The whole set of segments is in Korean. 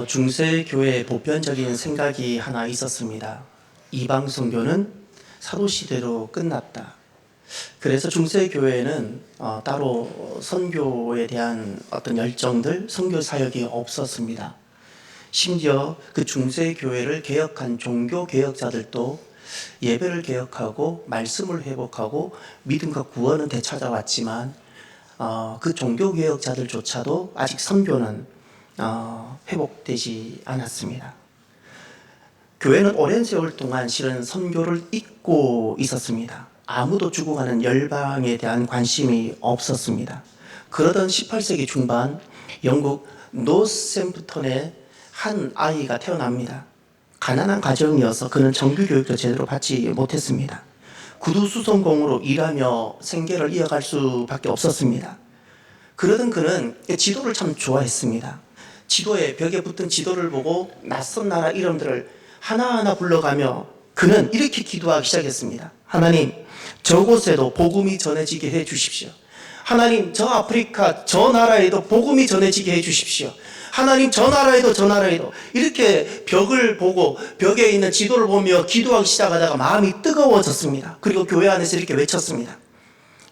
중세교회의 보편적인 생각이 하나 있었습니다. 이방 선교는 사도시대로 끝났다. 그래서 중세교회는 따로 선교에 대한 어떤 열정들, 선교 사역이 없었습니다. 심지어 그 중세교회를 개혁한 종교개혁자들도 예배를 개혁하고 말씀을 회복하고 믿음과 구원은 되찾아왔지만 그 종교개혁자들조차도 아직 선교는 회복되지 않았습니다. 교회는 오랜 세월 동안 실은 선교를 잊고 있었습니다. 아무도 죽어가는 열방에 대한 관심이 없었습니다. 그러던 18세기 중반 영국 노샘프턴에 한 아이가 태어납니다. 가난한 가정이어서 그는 정규교육도 제대로 받지 못했습니다. 구두수선공으로 일하며 생계를 이어갈 수밖에 없었습니다. 그러던 그는 지도를 참 좋아했습니다. 지도에 벽에 붙은 지도를 보고 낯선 나라 이름들을 하나하나 불러가며 그는 이렇게 기도하기 시작했습니다. 하나님, 저곳에도 복음이 전해지게 해 주십시오. 하나님, 저 아프리카 저 나라에도 복음이 전해지게 해 주십시오. 하나님, 저 나라에도 이렇게 벽을 보고 벽에 있는 지도를 보며 기도하기 시작하다가 마음이 뜨거워졌습니다. 그리고 교회 안에서 이렇게 외쳤습니다.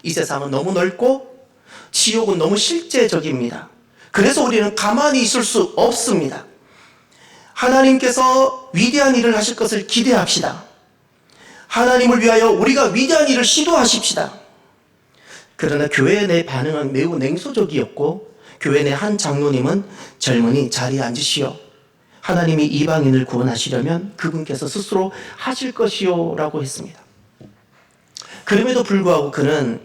이 세상은 너무 넓고 지옥은 너무 실제적입니다. 그래서 우리는 가만히 있을 수 없습니다. 하나님께서 위대한 일을 하실 것을 기대합시다. 하나님을 위하여 우리가 위대한 일을 시도하십시다. 그러나 교회 내 반응은 매우 냉소적이었고 교회 내 한 장로님은 젊은이 자리에 앉으시오. 하나님이 이방인을 구원하시려면 그분께서 스스로 하실 것이요 라고 했습니다. 그럼에도 불구하고 그는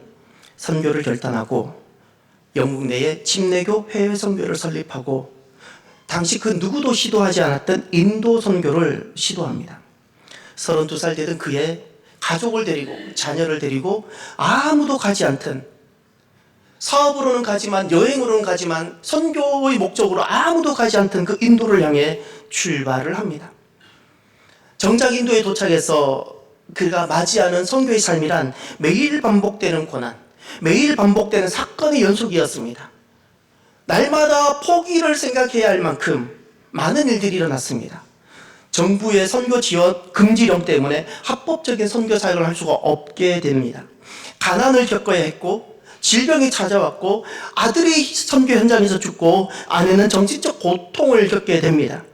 선교를 결단하고 영국 내에 침례교 해외 선교를 설립하고 당시 그 누구도 시도하지 않았던 인도 선교를 시도합니다. 32살 되던 그의 가족을 데리고 자녀를 데리고 아무도 가지 않던 사업으로는 가지만 여행으로는 가지만 선교의 목적으로 아무도 가지 않던 그 인도를 향해 출발을 합니다. 정작 인도에 도착해서 그가 맞이하는 선교의 삶이란 매일 반복되는 고난, 매일 반복되는 사건의 연속이었습니다. 날마다 포기를 생각해야 할 만큼 많은 일들이 일어났습니다. 정부의 선교 지원 금지령 때문에 합법적인 선교 사역을 할 수가 없게 됩니다. 가난을 겪어야 했고 질병이 찾아왔고 아들이 선교 현장에서 죽고 아내는 정신적 고통을 겪게 됩니다.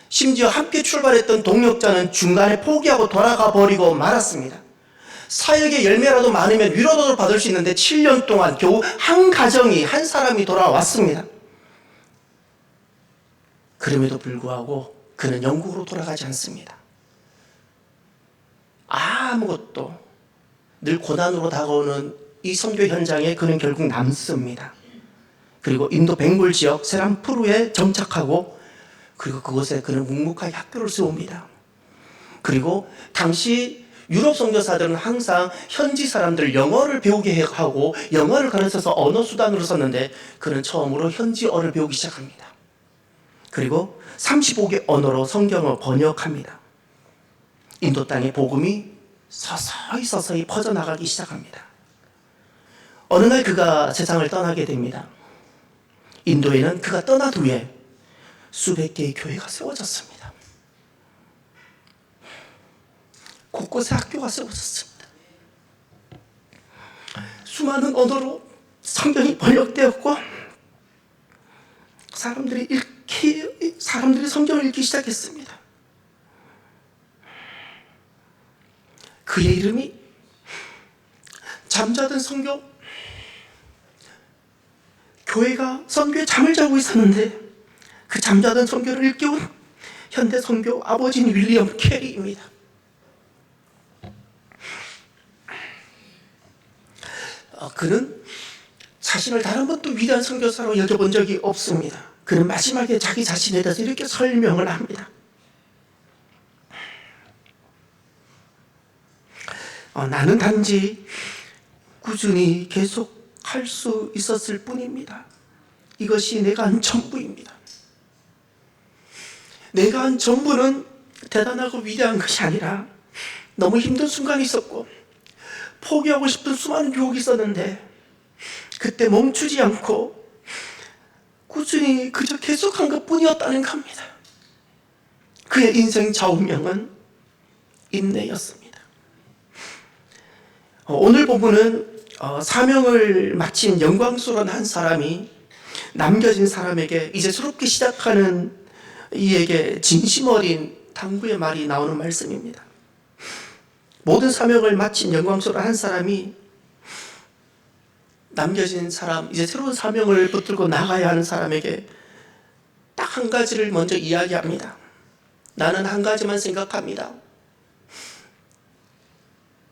심지어 함께 출발했던 동역자는 중간에 포기하고 돌아가 버리고 말았습니다. 사역의 열매라도 많으면 위로도 받을 수 있는데 7년 동안 겨우 한 가정이 한 사람이 돌아왔습니다. 그럼에도 불구하고 그는 영국으로 돌아가지 않습니다. 아무것도 늘 고난으로 다가오는 이 선교 현장에 그는 결국 남습니다. 그리고 인도 벵골 지역 세람푸르에 정착하고 그리고 그곳에 그는 묵묵하게 학교를 세웁니다. 그리고 당시 유럽 선교사들은 항상 현지 사람들 영어를 배우게 하고 영어를 가르쳐서 언어 수단으로 썼는데 그는 처음으로 현지어를 배우기 시작합니다. 그리고 35개 언어로 성경을 번역합니다. 인도 땅에 복음이 서서히 퍼져나가기 시작합니다. 어느 날 그가 세상을 떠나게 됩니다. 인도에는 그가 떠난 후에 수백 개의 교회가 세워졌습니다. 곳곳에 학교가 세워졌습니다. 수많은 언어로 성경이 번역되었고 사람들이 성경을 읽기 시작했습니다. 그의 이름이 잠자던 선교, 교회가 선교에 잠을 자고 있었는데 그 잠자던 선교를 일깨운 현대 선교 아버지인 윌리엄 캐리입니다. 그는 자신을 다른 번도 위대한 선교사로 여겨본 적이 없습니다. 그는 마지막에 자기 자신에 대해서 이렇게 설명을 합니다. 나는 단지 꾸준히 계속 할 수 있었을 뿐입니다. 이것이 내가 한 전부입니다. 내가 한 전부는 대단하고 위대한 것이 아니라 너무 힘든 순간이 있었고 포기하고 싶은 수많은 유혹이 있었는데 그때 멈추지 않고 꾸준히 그저 계속한 것뿐이었다는 겁니다. 그의 인생 좌우명은 인내였습니다. 오늘 본문은 사명을 마친 영광스러운 한 사람이 남겨진 사람에게 이제 새롭게 시작하는 이에게 진심 어린 당부의 말이 나오는 말씀입니다. 모든 사명을 마친 영광스러운 한 사람이 남겨진 사람, 이제 새로운 사명을 붙들고 나가야 하는 사람에게 딱 한 가지를 먼저 이야기합니다. 나는 한 가지만 생각합니다.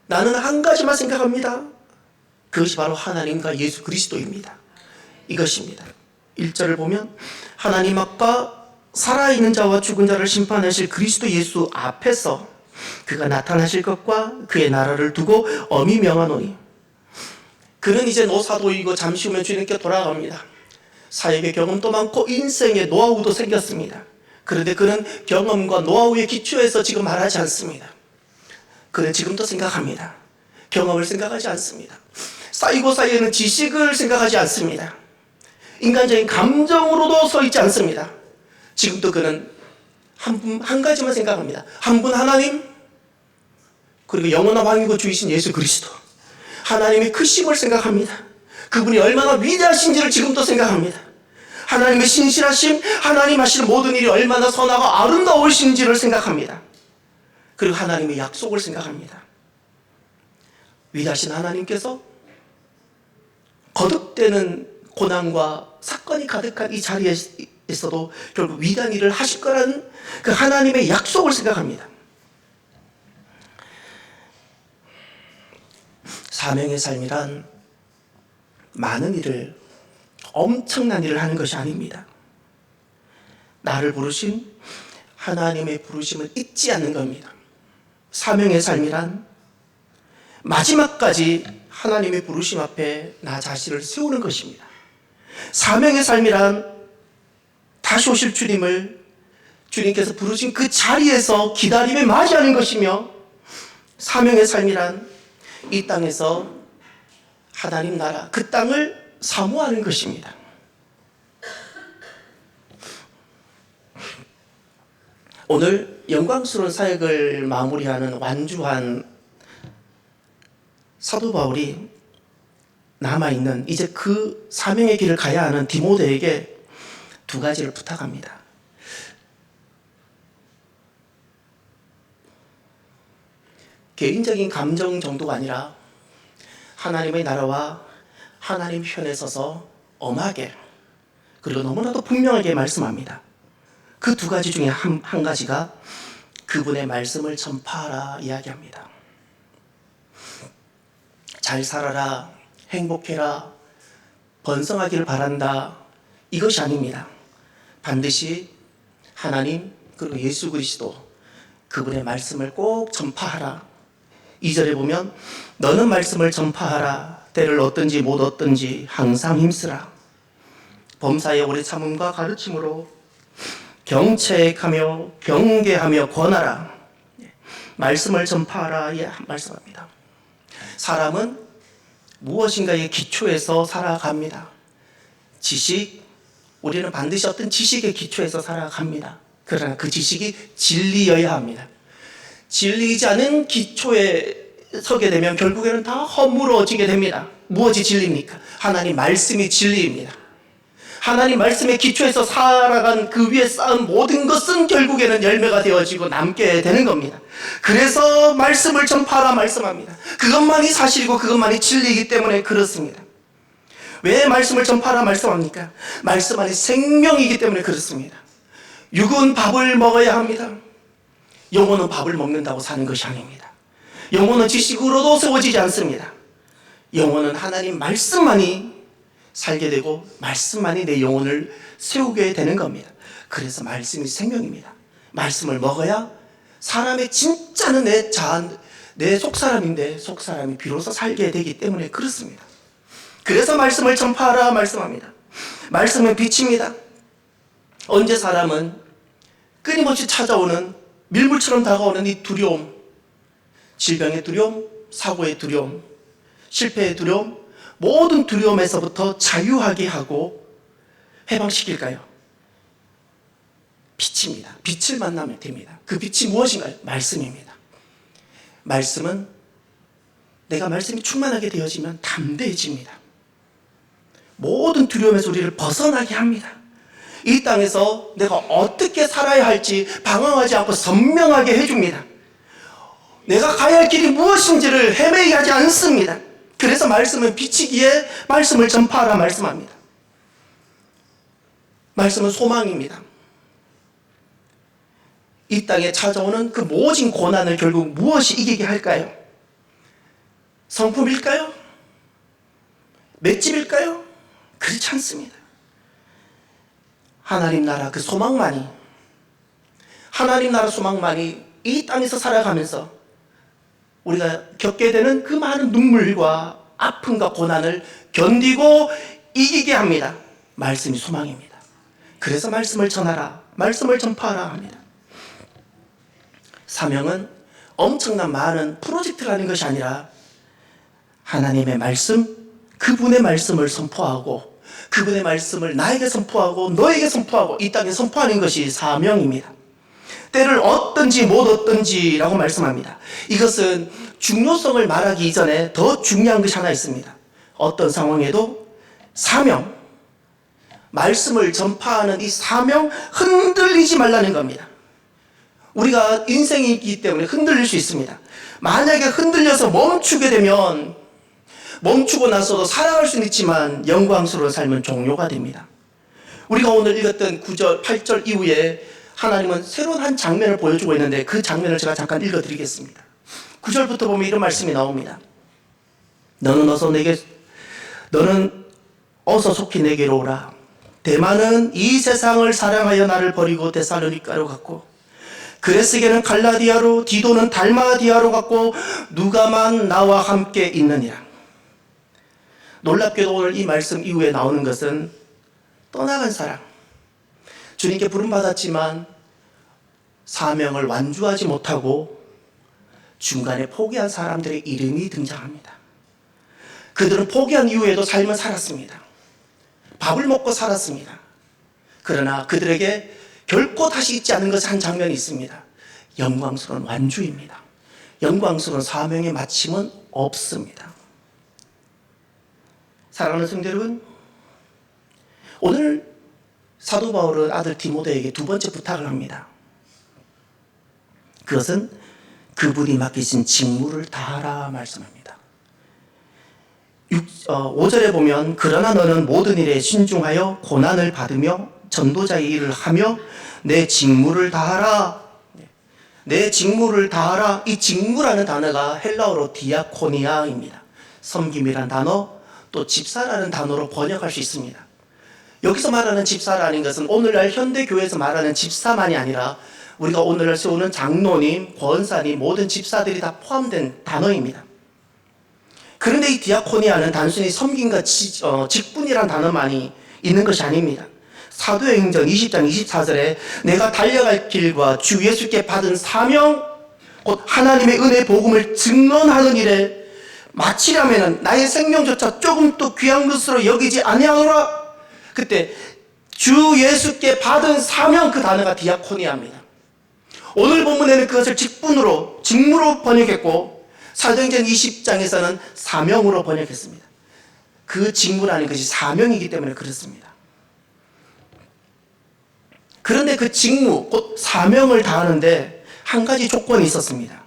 나는 한 가지만 생각합니다. 그것이 바로 하나님과 예수 그리스도입니다. 이것입니다. 1절을 보면 하나님 앞과 살아있는 자와 죽은 자를 심판하실 그리스도 예수 앞에서 그가 나타나실 것과 그의 나라를 두고 엄히 명하노니 그는 이제 노사도이고 잠시 후면 주님께 돌아갑니다. 사역의 경험도 많고 인생의 노하우도 생겼습니다. 그런데 그는 경험과 노하우의 기초에서 지금 말하지 않습니다. 그는 지금도 생각합니다. 경험을 생각하지 않습니다. 쌓이고 쌓이는 지식을 생각하지 않습니다. 인간적인 감정으로도 서 있지 않습니다. 지금도 그는 한 가지만 생각합니다. 한 분 하나님, 그리고 영원한 왕이고 주이신 예수 그리스도. 하나님의 크심을 생각합니다. 그분이 얼마나 위대하신지를 지금도 생각합니다. 하나님의 신실하심, 하나님 하시는 모든 일이 얼마나 선하고 아름다우신지를 생각합니다. 그리고 하나님의 약속을 생각합니다. 위대하신 하나님께서 거듭되는 고난과 사건이 가득한 이 자리에 있어도 결국 위대한 일을 하실 거라는 그 하나님의 약속을 생각합니다. 사명의 삶이란 많은 일을, 엄청난 일을 하는 것이 아닙니다. 나를 부르신 하나님의 부르심을 잊지 않는 겁니다. 사명의 삶이란 마지막까지 하나님의 부르심 앞에 나 자신을 세우는 것입니다. 사명의 삶이란 다시 오실 주님께서 부르신 그 자리에서 기다림에 맞이하는 것이며, 사명의 삶이란 이 땅에서 하나님 나라, 그 땅을 사모하는 것입니다. 오늘 영광스러운 사역을 마무리하는 완주한 사도 바울이 남아있는 이제 그 사명의 길을 가야 하는 디모데에게 두 가지를 부탁합니다. 개인적인 감정 정도가 아니라 하나님의 나라와 하나님 편에 서서 엄하게, 그리고 너무나도 분명하게 말씀합니다. 그 두 가지 중에 한 가지가 그분의 말씀을 전파하라 이야기합니다. 잘 살아라, 행복해라, 번성하기를 바란다, 이것이 아닙니다. 반드시 하나님 그리고 예수 그리스도, 그분의 말씀을 꼭 전파하라. 2절에 보면 너는 말씀을 전파하라. 때를 얻든지 못 얻든지 항상 힘쓰라. 범사에 오래 참음과 가르침으로 경책하며 경계하며 권하라. 말씀을 전파하라 말씀합니다. 사람은 무엇인가의 기초에서 살아갑니다. 지식, 우리는 반드시 어떤 지식의 기초에서 살아갑니다. 그러나 그 지식이 진리여야 합니다. 진리이지 않은 기초에 서게 되면 결국에는 다 허물어지게 됩니다. 무엇이 진리입니까? 하나님 말씀이 진리입니다. 하나님 말씀의 기초에서 살아간 그 위에 쌓은 모든 것은 결국에는 열매가 되어지고 남게 되는 겁니다. 그래서 말씀을 전파하라 말씀합니다. 그것만이 사실이고 그것만이 진리이기 때문에 그렇습니다. 왜 말씀을 전파하라 말씀합니까? 말씀 안에 생명이기 때문에 그렇습니다. 육은 밥을 먹어야 합니다. 영혼은 밥을 먹는다고 사는 것이 아닙니다. 영혼은 지식으로도 세워지지 않습니다. 영혼은 하나님 말씀만이 살게 되고 말씀만이 내 영혼을 세우게 되는 겁니다. 그래서 말씀이 생명입니다. 말씀을 먹어야 사람의 진짜는 내 속사람인데 속사람이 비로소 살게 되기 때문에 그렇습니다. 그래서 말씀을 전파하라 말씀합니다. 말씀은 빛입니다. 언제 사람은 끊임없이 찾아오는 밀물처럼 다가오는 이 두려움, 질병의 두려움, 사고의 두려움, 실패의 두려움, 모든 두려움에서부터 자유하게 하고 해방시킬까요? 빛입니다. 빛을 만나면 됩니다. 그 빛이 무엇인가요? 말씀입니다. 말씀은 내가 말씀이 충만하게 되어지면 담대해집니다. 모든 두려움에서 우리를 벗어나게 합니다. 이 땅에서 내가 어떻게 살아야 할지 방황하지 않고 선명하게 해줍니다. 내가 가야 할 길이 무엇인지를 헤매게 하지 않습니다. 그래서 말씀은 빛이기에 말씀을 전파하라 말씀합니다. 말씀은 소망입니다. 이 땅에 찾아오는 그 모진 고난을 결국 무엇이 이기게 할까요? 성품일까요? 맷집일까요? 그렇지 않습니다. 하나님 나라 그 소망만이, 하나님 나라 소망만이 이 땅에서 살아가면서 우리가 겪게 되는 그 많은 눈물과 아픔과 고난을 견디고 이기게 합니다. 말씀이 소망입니다. 그래서 말씀을 전하라, 말씀을 전파하라 합니다. 사명은 엄청난 많은 프로젝트라는 것이 아니라 하나님의 말씀, 그분의 말씀을 선포하고 그분의 말씀을 나에게 선포하고 너에게 선포하고 이 땅에 선포하는 것이 사명입니다. 때를 얻든지 못 얻든지라고 말씀합니다. 이것은 중요성을 말하기 이전에 더 중요한 것이 하나 있습니다. 어떤 상황에도 사명, 말씀을 전파하는 이 사명 흔들리지 말라는 겁니다. 우리가 인생이 있기 때문에 흔들릴 수 있습니다. 만약에 흔들려서 멈추게 되면 멈추고 나서도 살아갈 수는 있지만 영광스러운 삶은 종료가 됩니다. 우리가 오늘 읽었던 9절, 8절 이후에 하나님은 새로운 한 장면을 보여주고 있는데 그 장면을 제가 잠깐 읽어드리겠습니다. 9절부터 보면 이런 말씀이 나옵니다. 너는 어서 속히 내게로 오라. 데마는 이 세상을 사랑하여 나를 버리고 데살로니가로 갔고 그레스게는 갈라디아로 디도는 달마디아로 갔고 누가만 나와 함께 있느니라. 놀랍게도 오늘 이 말씀 이후에 나오는 것은 떠나간 사람, 주님께 부름받았지만 사명을 완주하지 못하고 중간에 포기한 사람들의 이름이 등장합니다. 그들은 포기한 이후에도 삶을 살았습니다. 밥을 먹고 살았습니다. 그러나 그들에게 결코 다시 잊지 않은 것이 한 장면이 있습니다. 영광스러운 완주입니다. 영광스러운 사명의 마침은 없습니다. 사랑하는 성도 여러분, 오늘 사도 바울은 아들 디모데에게 두 번째 부탁을 합니다. 그것은 그분이 맡기신 직무를 다하라 말씀합니다. 5절에 보면 그러나 너는 모든 일에 신중하여 고난을 받으며 전도자의 일을 하며 내 직무를 다하라. 내 직무를 다하라. 이 직무라는 단어가 헬라어로 디아코니아입니다. 섬김이란 단어, 또 집사라는 단어로 번역할 수 있습니다. 여기서 말하는 집사라는 것은 오늘날 현대교회에서 말하는 집사만이 아니라 우리가 오늘날 세우는 장로님, 권사님, 모든 집사들이 다 포함된 단어입니다. 그런데 이 디아코니아는 단순히 섬김과 직분이란 단어만이 있는 것이 아닙니다. 사도행전 20장 24절에 내가 달려갈 길과 주 예수께 받은 사명, 곧 하나님의 은혜 복음을 증언하는 일에 마치려면 나의 생명조차 조금 또 귀한 것으로 여기지 아니하노라. 그때 주 예수께 받은 사명, 그 단어가 디아코니아입니다. 오늘 본문에는 그것을 직분으로, 직무로 번역했고 사도행전 20장에서는 사명으로 번역했습니다. 그 직무라는 것이 사명이기 때문에 그렇습니다. 그런데 그 직무, 곧 사명을 다하는데 한 가지 조건이 있었습니다.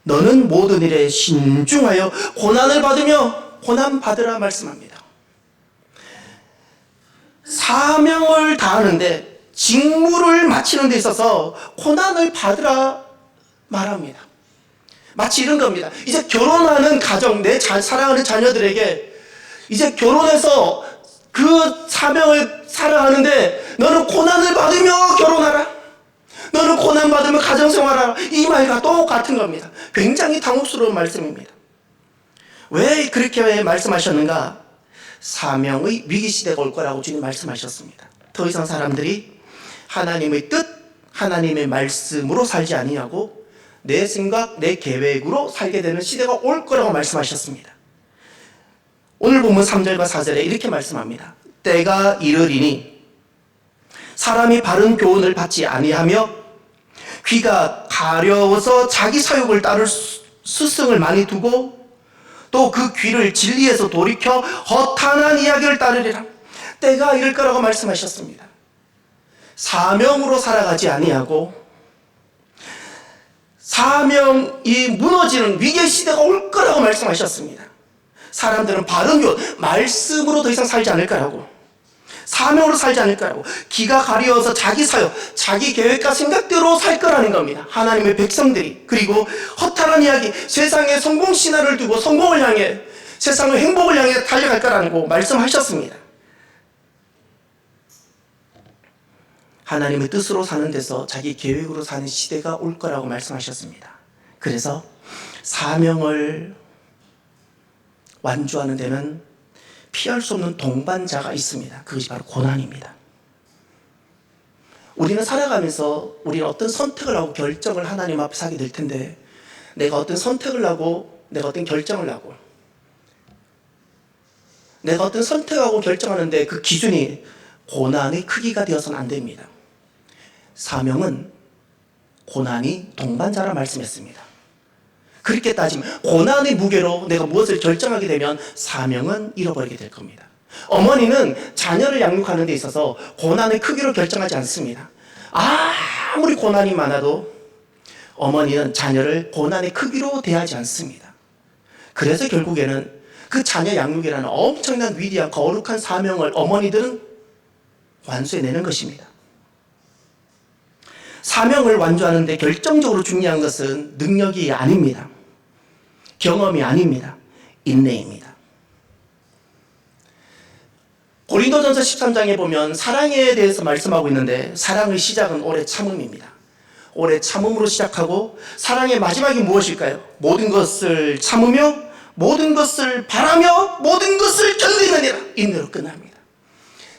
너는 모든 일에 신중하여 고난을 받으며 고난 받으라 말씀합니다. 사명을 다하는데 직무를 마치는 데 있어서 고난을 받으라 말합니다. 마치 이런 겁니다. 이제 결혼하는 가정, 내 사랑하는 자녀들에게 이제 결혼해서 그 사명을 살아가는데 너는 고난을 받으며 결혼하라. 너는 고난 받으며 가정생활하라. 이 말과 똑같은 겁니다. 굉장히 당혹스러운 말씀입니다. 왜 그렇게 말씀하셨는가? 사명의 위기시대가 올 거라고 주님 말씀하셨습니다. 더 이상 사람들이 하나님의 뜻, 하나님의 말씀으로 살지 아니하고 내 생각, 내 계획으로 살게 되는 시대가 올 거라고 말씀하셨습니다. 오늘 보면 3절과 4절에 이렇게 말씀합니다. 때가 이르리니 사람이 바른 교훈을 받지 아니하며 귀가 가려워서 자기 사욕을 따를 스승을 많이 두고 또 그 귀를 진리에서 돌이켜 허탄한 이야기를 따르리라. 때가 이를 거라고 말씀하셨습니다. 사명으로 살아가지 아니하고 사명이 무너지는 위기의 시대가 올 거라고 말씀하셨습니다. 사람들은 바른 교훈, 말씀으로 더 이상 살지 않을 거라고, 사명으로 살지 않을 거라고, 기가 가려워서 자기 사역, 자기 계획과 생각대로 살 거라는 겁니다. 하나님의 백성들이. 그리고 허탈한 이야기, 세상에 성공 신화를 두고 성공을 향해, 세상의 행복을 향해 달려갈 거라고 말씀하셨습니다. 하나님의 뜻으로 사는 데서 자기 계획으로 사는 시대가 올 거라고 말씀하셨습니다. 그래서 사명을 완주하는 데는 피할 수 없는 동반자가 있습니다. 그것이 바로 고난입니다. 우리는 살아가면서 우리는 어떤 선택을 하고 결정을 하나님 앞에 하게 될 텐데, 내가 어떤 선택을 하고 내가 어떤 결정을 하고 내가 어떤 선택하고 결정하는데 그 기준이 고난의 크기가 되어서는 안 됩니다. 사명은 고난이 동반자라 말씀했습니다. 그렇게 따지면 고난의 무게로 내가 무엇을 결정하게 되면 사명은 잃어버리게 될 겁니다. 어머니는 자녀를 양육하는 데 있어서 고난의 크기로 결정하지 않습니다. 아무리 고난이 많아도 어머니는 자녀를 고난의 크기로 대하지 않습니다. 그래서 결국에는 그 자녀 양육이라는 엄청난 위대한 거룩한 사명을 어머니들은 완수해내는 것입니다. 사명을 완주하는 데 결정적으로 중요한 것은 능력이 아닙니다. 경험이 아닙니다. 인내입니다. 고린도전서 13장에 보면 사랑에 대해서 말씀하고 있는데, 사랑의 시작은 오래 참음입니다. 오래 참음으로 시작하고 사랑의 마지막이 무엇일까요? 모든 것을 참으며 모든 것을 바라며 모든 것을 견디느니라. 인내로 끝납니다.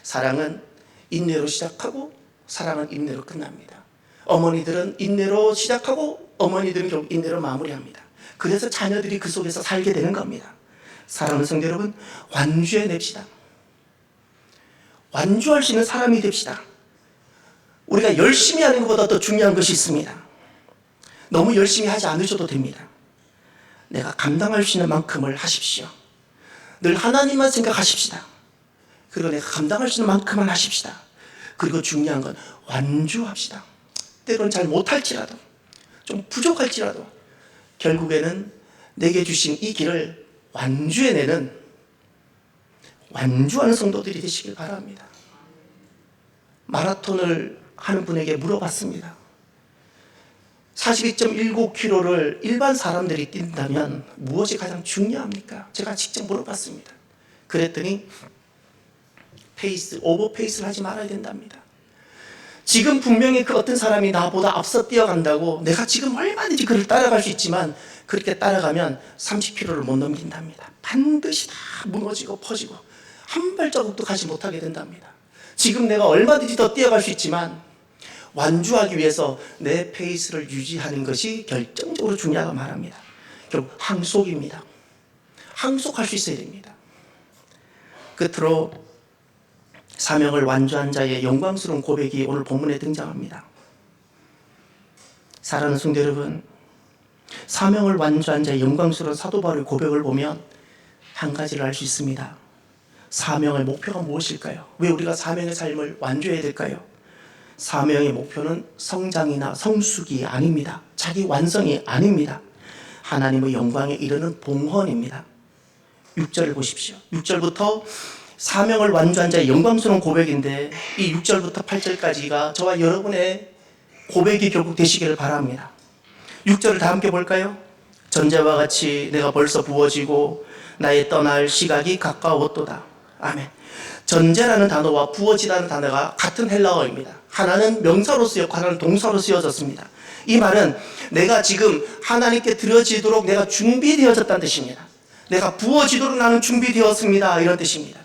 사랑은 인내로 시작하고 사랑은 인내로 끝납니다. 어머니들은 인내로 시작하고 어머니들은 결국 인내로 마무리합니다. 그래서 자녀들이 그 속에서 살게 되는 겁니다. 사랑하는 성도 여러분, 완주해냅시다. 완주할 수 있는 사람이 됩시다. 우리가 열심히 하는 것보다 더 중요한 것이 있습니다. 너무 열심히 하지 않으셔도 됩니다. 내가 감당할 수 있는 만큼을 하십시오. 늘 하나님만 생각하십시다. 그리고 내가 감당할 수 있는 만큼만 하십시다. 그리고 중요한 건 완주합시다. 때로는 잘 못할지라도, 좀 부족할지라도 결국에는 내게 주신 이 길을 완주해내는, 완주하는 성도들이 되시길 바랍니다. 마라톤을 하는 분에게 물어봤습니다. 42.19km를 일반 사람들이 뛴다면 무엇이 가장 중요합니까? 제가 직접 물어봤습니다. 그랬더니 페이스, 오버페이스를 하지 말아야 된답니다. 지금 분명히 그 어떤 사람이 나보다 앞서 뛰어간다고 내가 지금 얼마든지 그를 따라갈 수 있지만, 그렇게 따라가면 30km를 못 넘긴답니다. 반드시 다 무너지고 퍼지고 한 발자국도 가지 못하게 된답니다. 지금 내가 얼마든지 더 뛰어갈 수 있지만 완주하기 위해서 내 페이스를 유지하는 것이 결정적으로 중요하다고 말합니다. 결국 항속입니다. 항속할 수 있어야 됩니다. 끝으로 사명을 완주한 자의 영광스러운 고백이 오늘 본문에 등장합니다. 사랑하는 성도 여러분, 사명을 완주한 자의 영광스러운 사도 바울의 고백을 보면 한 가지를 알 수 있습니다. 사명의 목표가 무엇일까요? 왜 우리가 사명의 삶을 완주해야 될까요? 사명의 목표는 성장이나 성숙이 아닙니다. 자기 완성이 아닙니다. 하나님의 영광에 이르는 봉헌입니다. 6절을 보십시오. 6절부터 사명을 완주한 자의 영광스러운 고백인데, 이 6절부터 8절까지가 저와 여러분의 고백이 결국 되시기를 바랍니다. 6절을 다 함께 볼까요? 전제와 같이 내가 벌써 부어지고 나의 떠날 시각이 가까웠도다. 아멘. 전제라는 단어와 부어지라는 단어가 같은 헬라어입니다. 하나는 명사로 쓰였고 하나는 동사로 쓰여졌습니다. 이 말은 내가 지금 하나님께 드려지도록 내가 준비되어졌다는 뜻입니다. 내가 부어지도록 나는 준비되었습니다, 이런 뜻입니다.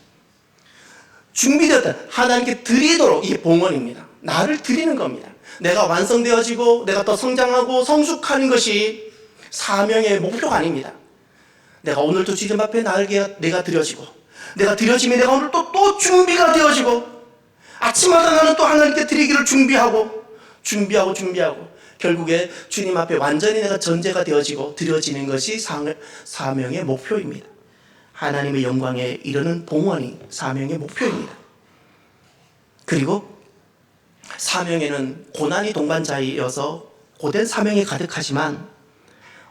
준비되었다, 하나님께 드리도록, 이게 봉헌입니다. 나를 드리는 겁니다. 내가 완성되어지고 내가 더 성장하고 성숙하는 것이 사명의 목표가 아닙니다. 내가 오늘도 주님 앞에 내가 드려지고 내가 드려지면 내가 오늘 또 준비가 되어지고, 아침마다 나는 또 하나님께 드리기를 준비하고 결국에 주님 앞에 완전히 내가 전제가 되어지고 드려지는 것이 사명의 목표입니다. 하나님의 영광에 이르는 봉헌이 사명의 목표입니다. 그리고 사명에는 고난이 동반자이어서 고된 사명이 가득하지만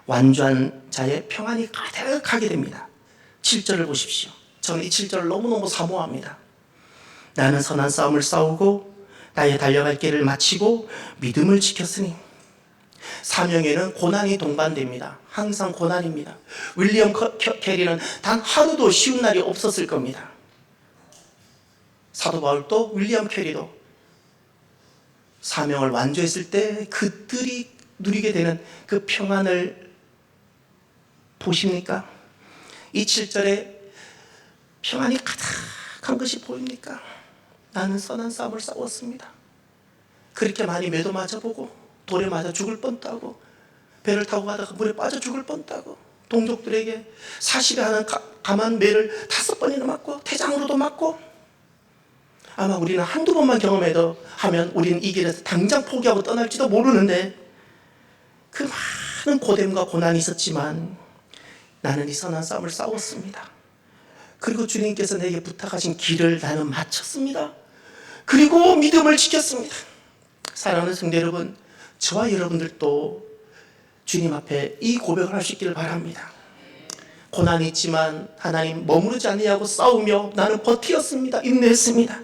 완주한 자의 평안이 가득하게 됩니다. 7절을 보십시오. 저는 이 7절을 너무너무 사모합니다. 나는 선한 싸움을 싸우고 나의 달려갈 길을 마치고 믿음을 지켰으니. 사명에는 고난이 동반됩니다. 항상 고난입니다. 윌리엄 캐리는 단 하루도 쉬운 날이 없었을 겁니다. 사도 바울도 윌리엄 캐리도 사명을 완주했을 때 그들이 누리게 되는 그 평안을 보십니까? 이 7절에 평안이 가득한 것이 보입니까? 나는 선한 싸움을 싸웠습니다. 그렇게 많이 매도 맞아보고 돌에 맞아 죽을 뻔도 하고 배를 타고 가다가 물에 빠져 죽을 뻔도 하고 동족들에게 40에 하는 감한 매를 5번이나 맞고 태장으로도 맞고, 아마 우리는 한두 번만 경험해도 하면 우리는 이 길에서 당장 포기하고 떠날지도 모르는데, 그 많은 고됨과 고난이 있었지만 나는 이 선한 싸움을 싸웠습니다. 그리고 주님께서 내게 부탁하신 길을 나는 마쳤습니다. 그리고 믿음을 지켰습니다. 사랑하는 성도 여러분, 저와 여러분들도 주님 앞에 이 고백을 할 수 있기를 바랍니다. 고난이 있지만 하나님 머무르지 아니하고 싸우며 나는 버티었습니다. 인내했습니다.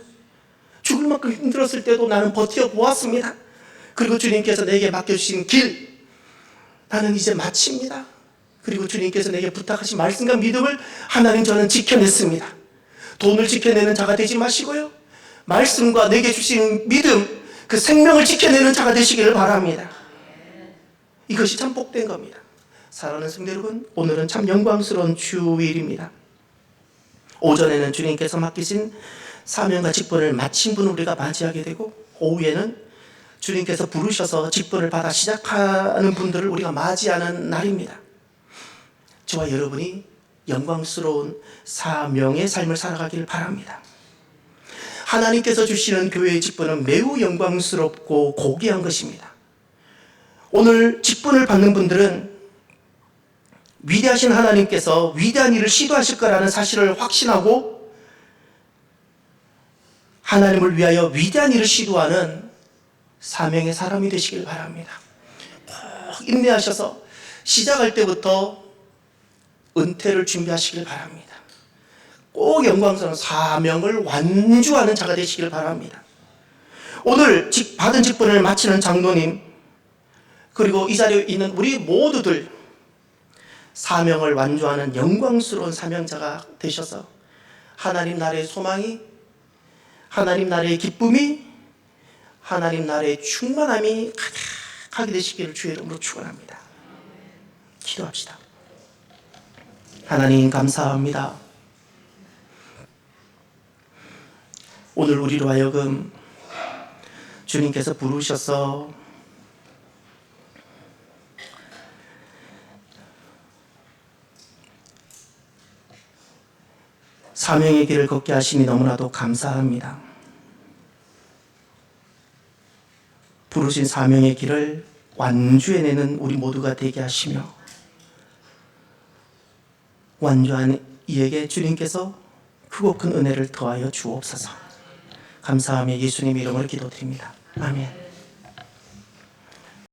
죽을 만큼 힘들었을 때도 나는 버텨보았습니다. 그리고 주님께서 내게 맡겨주신 길 나는 이제 마칩니다. 그리고 주님께서 내게 부탁하신 말씀과 믿음을 하나님 저는 지켜냈습니다. 돈을 지켜내는 자가 되지 마시고요, 말씀과 내게 주신 믿음, 그 생명을 지켜내는 자가 되시기를 바랍니다. 이것이 참 복된 겁니다. 사랑하는 성도 여러분, 오늘은 참 영광스러운 주일입니다. 오전에는 주님께서 맡기신 사명과 직분을 마친 분을 우리가 맞이하게 되고, 오후에는 주님께서 부르셔서 직분을 받아 시작하는 분들을 우리가 맞이하는 날입니다. 저와 여러분이 영광스러운 사명의 삶을 살아가기를 바랍니다. 하나님께서 주시는 교회의 직분은 매우 영광스럽고 고귀한 것입니다. 오늘 직분을 받는 분들은 위대하신 하나님께서 위대한 일을 시도하실 거라는 사실을 확신하고 하나님을 위하여 위대한 일을 시도하는 사명의 사람이 되시길 바랍니다. 꼭 인내하셔서 시작할 때부터 은퇴를 준비하시길 바랍니다. 꼭 영광스러운 사명을 완주하는 자가 되시길 바랍니다. 오늘 받은 직분을 마치는 장로님, 그리고 이 자리에 있는 우리 모두들 사명을 완주하는 영광스러운 사명자가 되셔서 하나님 나라의 소망이, 하나님 나라의 기쁨이, 하나님 나라의 충만함이 가득하게 되시기를 주의 이름으로 축원합니다. 기도합시다. 하나님 감사합니다. 오늘 우리로 하여금 주님께서 부르셔서 사명의 길을 걷게 하시니 너무나도 감사합니다. 부르신 사명의 길을 완주해내는 우리 모두가 되게 하시며, 완주한 이에게 주님께서 크고 큰 은혜를 더하여 주옵소서. 감사하며 예수님 이름으로 기도드립니다. 아멘.